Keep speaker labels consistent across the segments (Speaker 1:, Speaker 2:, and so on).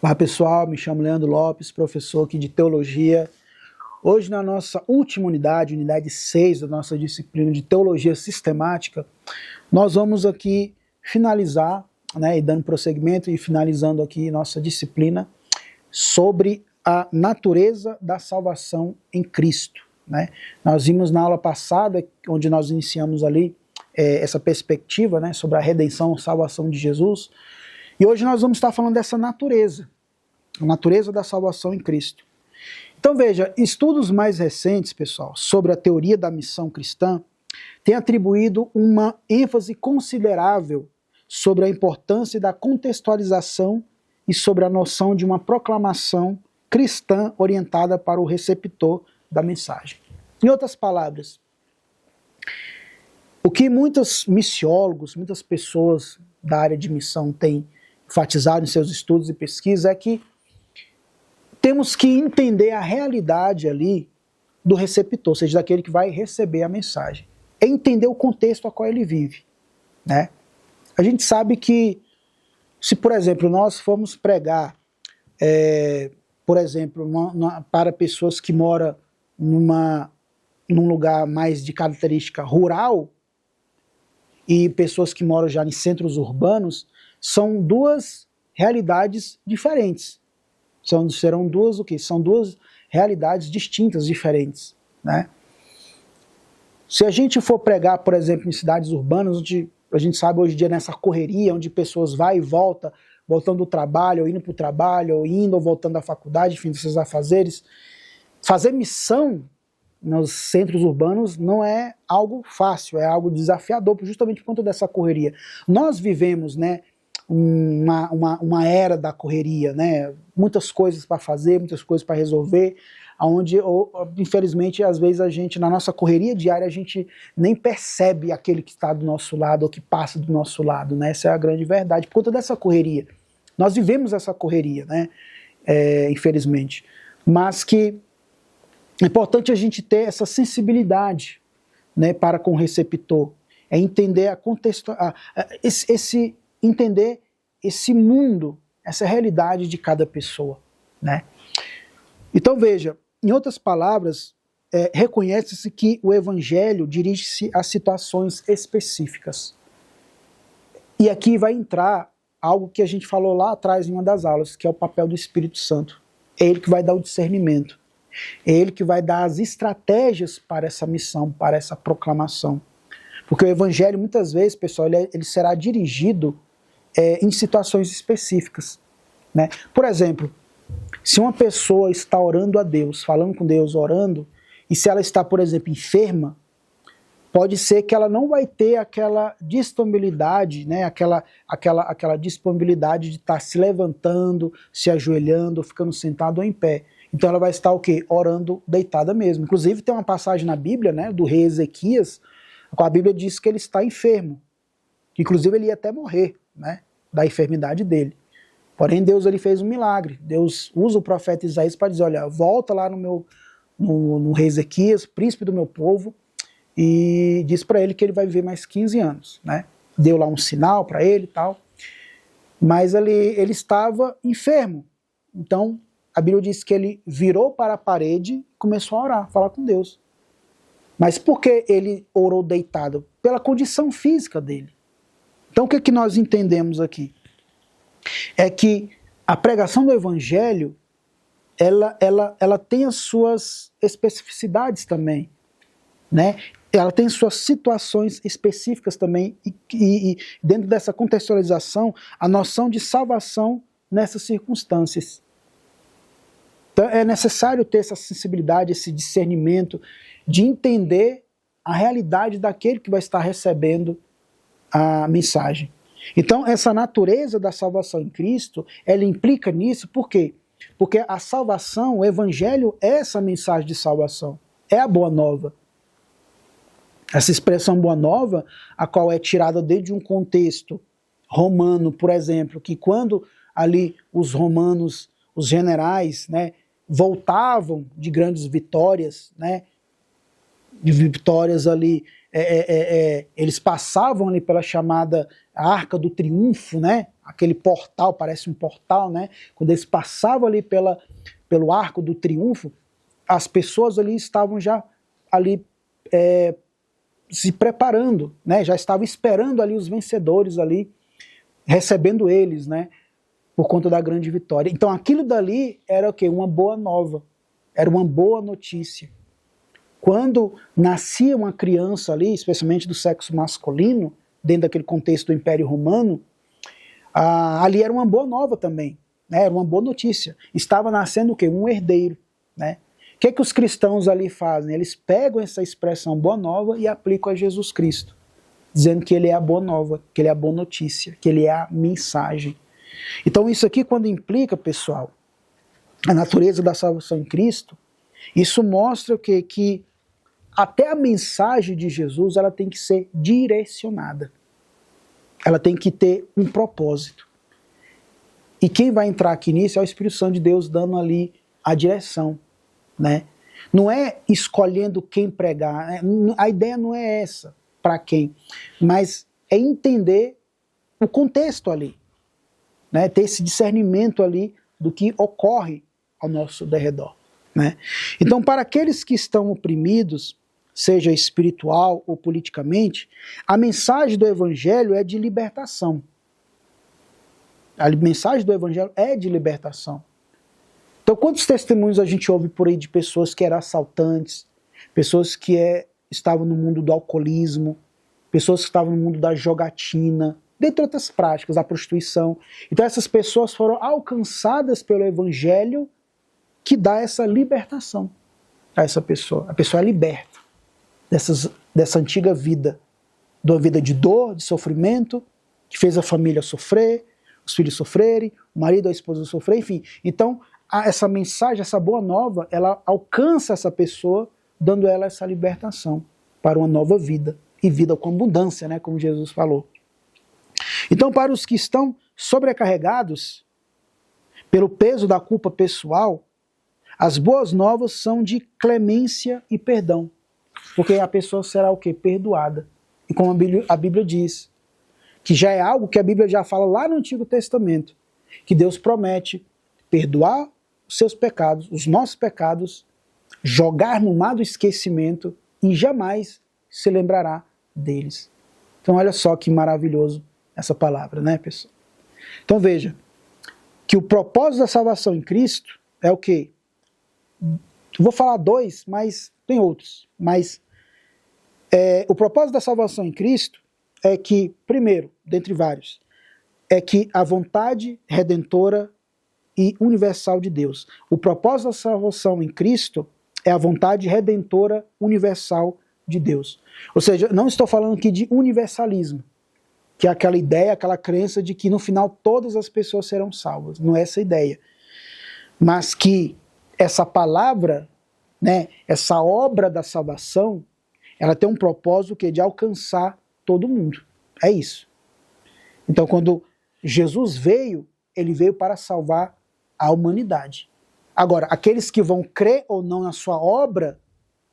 Speaker 1: Olá pessoal, me chamo Leandro Lopes, professor aqui de Teologia. Hoje na nossa última unidade 6 da nossa disciplina de Teologia Sistemática, nós vamos aqui finalizar, e dando prosseguimento e finalizando aqui nossa disciplina sobre a natureza da salvação em Cristo. Nós vimos na aula passada, onde nós iniciamos ali essa perspectiva sobre a redenção, salvação de Jesus, e hoje nós vamos estar falando dessa natureza, a natureza da salvação em Cristo. Então veja, estudos mais recentes, pessoal, sobre a teoria da missão cristã, têm atribuído uma ênfase considerável sobre a importância da contextualização e sobre a noção de uma proclamação cristã orientada para o receptor da mensagem. Em outras palavras, o que muitos missiólogos, muitas pessoas da área de missão têm enfatizado em seus estudos e pesquisas é que temos que entender a realidade ali do receptor, ou seja, daquele que vai receber a mensagem. É entender o contexto a qual ele vive. A gente sabe que, se por exemplo, nós formos pregar, por exemplo, para pessoas que moram num lugar mais de característica rural e pessoas que moram já em centros urbanos, são duas realidades diferentes. Serão duas o quê? São duas realidades distintas, diferentes. Se a gente for pregar, por exemplo, em cidades urbanas, onde a gente sabe hoje em dia nessa correria, onde pessoas vai e volta, voltando do trabalho, ou indo para o trabalho, ou indo ou voltando da faculdade, enfim, desses afazeres, fazer missão nos centros urbanos não é algo fácil, é algo desafiador, justamente por conta dessa correria. Nós vivemos, uma era da correria, muitas coisas para fazer, muitas coisas para resolver, onde, infelizmente, às vezes a gente, na nossa correria diária, a gente nem percebe aquele que está do nosso lado ou que passa do nosso lado, Essa é a grande verdade, por conta dessa correria. Nós vivemos essa correria, infelizmente, mas que é importante a gente ter essa sensibilidade, para com o receptor, é entender entender esse mundo, essa realidade de cada pessoa. Então veja, em outras palavras, reconhece-se que o Evangelho dirige-se a situações específicas. E aqui vai entrar algo que a gente falou lá atrás em uma das aulas, que é o papel do Espírito Santo. É ele que vai dar o discernimento. É ele que vai dar as estratégias para essa missão, para essa proclamação. Porque o Evangelho, muitas vezes, pessoal, ele será dirigido em situações específicas. Por exemplo, se uma pessoa está orando a Deus, falando com Deus, orando, e se ela está, por exemplo, enferma, pode ser que ela não vai ter aquela disponibilidade, aquela disponibilidade de estar se levantando, se ajoelhando, ficando sentado ou em pé. Então ela vai estar o quê? Orando deitada mesmo. Inclusive tem uma passagem na Bíblia, do rei Ezequias, a Bíblia diz que ele está enfermo. Inclusive ele ia até morrer, da enfermidade dele. Porém Deus ele fez um milagre. Deus usa o profeta Isaías para dizer, olha, volta lá no rei Ezequias, príncipe do meu povo, e diz para ele que ele vai viver mais 15 anos. Deu lá um sinal para ele e tal. Mas ele estava enfermo. Então a Bíblia diz que ele virou para a parede e começou a orar, falar com Deus. Mas por que ele orou deitado? Pela condição física dele. Então o que nós entendemos aqui? É que a pregação do Evangelho, ela tem as suas especificidades também. Ela tem suas situações específicas também. E dentro dessa contextualização, a noção de salvação nessas circunstâncias. Então é necessário ter essa sensibilidade, esse discernimento de entender a realidade daquele que vai estar recebendo a mensagem. Então essa natureza da salvação em Cristo, ela implica nisso, por quê? Porque a salvação, o Evangelho é essa mensagem de salvação, é a boa nova. Essa expressão boa nova, a qual é tirada desde um contexto romano, por exemplo, que quando ali os romanos, os generais, voltavam de grandes vitórias, de vitórias ali, eles passavam ali pela chamada Arca do Triunfo, né? Aquele portal, parece um portal, né? Quando eles passavam ali pelo Arco do Triunfo, as pessoas ali estavam já ali se preparando, né? Já estavam esperando ali os vencedores ali, recebendo eles, né? Por conta da grande vitória. Então aquilo dali era o quê? Uma boa nova, era uma boa notícia. Quando nascia uma criança ali, especialmente do sexo masculino, dentro daquele contexto do Império Romano, ali era uma boa nova também, né? Era uma boa notícia. Estava nascendo o quê? Um herdeiro, né? O que os cristãos ali fazem? Eles pegam essa expressão boa nova e aplicam a Jesus Cristo, dizendo que ele é a boa nova, que ele é a boa notícia, que ele é a mensagem. Então isso aqui, quando implica, pessoal, a natureza da salvação em Cristo, isso mostra que até a mensagem de Jesus ela tem que ser direcionada. Ela tem que ter um propósito. E quem vai entrar aqui nisso é o Espírito Santo de Deus dando ali a direção, né? Não é escolhendo quem pregar, a ideia não é essa, para quem, mas é entender o contexto ali, né? Ter esse discernimento ali do que ocorre ao nosso derredor, né? Então, para aqueles que estão oprimidos, seja espiritual ou politicamente, a mensagem do Evangelho é de libertação. A mensagem do Evangelho é de libertação. Então, quantos testemunhos a gente ouve por aí de pessoas que eram assaltantes, pessoas que estavam no mundo do alcoolismo, pessoas que estavam no mundo da jogatina, dentre outras práticas, a prostituição. Então, essas pessoas foram alcançadas pelo Evangelho que dá essa libertação a essa pessoa. A pessoa é liberta dessa antiga vida, de uma vida de dor, de sofrimento, que fez a família sofrer, os filhos sofrerem, o marido e a esposa sofrerem, enfim. Então, essa mensagem, essa boa nova, ela alcança essa pessoa, dando ela essa libertação para uma nova vida, e vida com abundância, né, como Jesus falou. Então, para os que estão sobrecarregados pelo peso da culpa pessoal, as boas novas são de clemência e perdão. Porque a pessoa será o quê? Perdoada. E como a Bíblia diz, que já é algo que a Bíblia já fala lá no Antigo Testamento, que Deus promete perdoar os seus pecados, os nossos pecados, jogar no mar do esquecimento e jamais se lembrará deles. Então olha só que maravilhoso essa palavra, né, pessoal? Então veja, que o propósito da salvação em Cristo é o quê? Eu vou falar dois, mas tem outros. Mas o propósito da salvação em Cristo é que, primeiro, dentre vários, é que a vontade redentora e universal de Deus. O propósito da salvação em Cristo é a vontade redentora universal de Deus. Ou seja, não estou falando aqui de universalismo, que é aquela ideia, aquela crença de que no final todas as pessoas serão salvas. Não é essa a ideia. Mas que essa palavra, né, essa obra da salvação, ela tem um propósito que é de alcançar todo mundo. É isso. Então, quando Jesus veio, ele veio para salvar a humanidade. Agora, aqueles que vão crer ou não na sua obra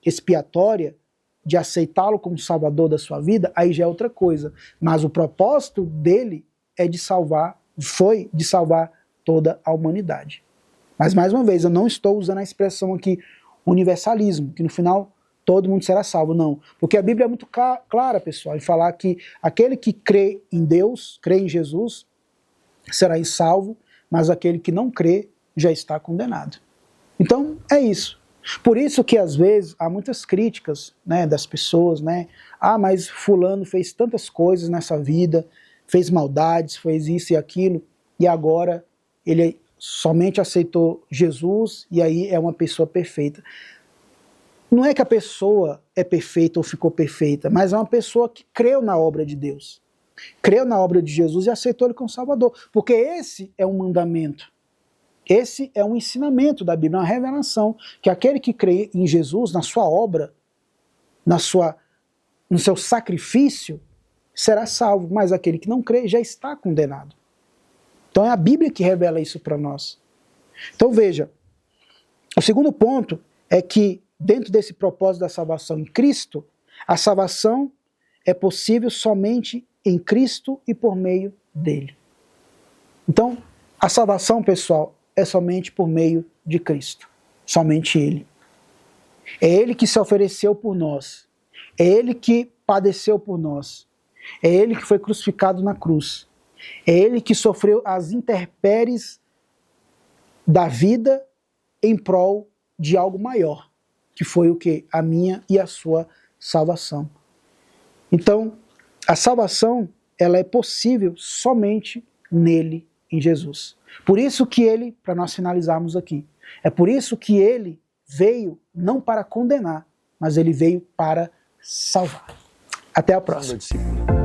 Speaker 1: expiatória, de aceitá-lo como salvador da sua vida, aí já é outra coisa. Mas o propósito dele é de salvar, foi de salvar toda a humanidade. Mas, mais uma vez, eu não estou usando a expressão aqui universalismo, que no final todo mundo será salvo, não. Porque a Bíblia é muito clara, pessoal, em falar que aquele que crê em Deus, crê em Jesus, será salvo, mas aquele que não crê já está condenado. Então, é isso. Por isso que, às vezes, há muitas críticas, né, das pessoas, né? Ah, mas fulano fez tantas coisas nessa vida, fez maldades, fez isso e aquilo, e agora ele somente aceitou Jesus e aí é uma pessoa perfeita. Não é que a pessoa é perfeita ou ficou perfeita, mas é uma pessoa que creu na obra de Deus. Creu na obra de Jesus e aceitou ele como Salvador. Porque esse é um mandamento. Esse é um ensinamento da Bíblia, uma revelação, que aquele que crê em Jesus, na sua obra, no seu sacrifício, será salvo, mas aquele que não crê já está condenado. Então é a Bíblia que revela isso para nós. Então veja, o segundo ponto é que dentro desse propósito da salvação em Cristo, a salvação é possível somente em Cristo e por meio dele. Então, a salvação, pessoal, é somente por meio de Cristo. Somente ele. É ele que se ofereceu por nós. É ele que padeceu por nós. É ele que foi crucificado na cruz. É ele que sofreu as intempéries da vida em prol de algo maior, que foi o quê? A minha e a sua salvação. Então, a salvação, ela é possível somente nele, em Jesus. Por isso que ele, para nós finalizarmos aqui, é por isso que ele veio não para condenar, mas ele veio para salvar. Até a próxima.